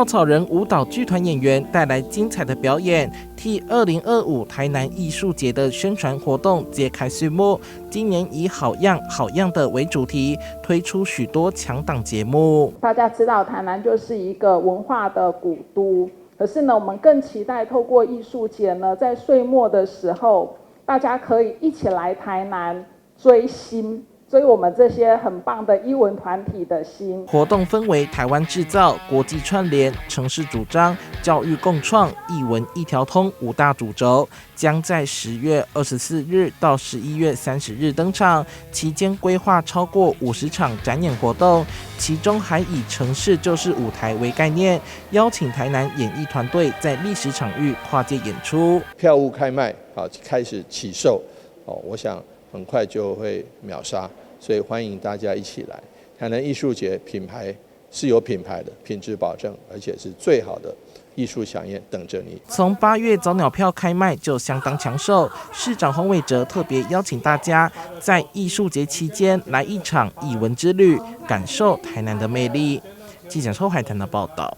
稻草人舞蹈剧团演员带来精彩的表演，替2025台南艺术节的宣传活动揭开序幕。今年以好样好样的为主题，推出许多强档节目。大家知道台南就是一个文化的古都，可是呢，我们更期待透过艺术节呢，在岁末的时候，大家可以一起来台南追星。所以我们这些很棒的艺文团体的心。活动分为台湾制造、国际串联、城市主张、教育共创、艺文一条通5大主轴，将在10月24日到11月30日登场。期间规划超过50场展演活动，其中还以城市就是舞台为概念，邀请台南演艺团队在历史场域跨界演出。票务开卖开始起售，我想很快就会秒杀。所以欢迎大家一起来。台南艺术节品牌是有品牌的，品质保证，而且是最好的艺术飨宴等着你。从8月早鸟票开卖就相当抢手，市长洪伟哲特别邀请大家在艺术节期间来一场艺文之旅，感受台南的魅力。记者邱海棠的报道。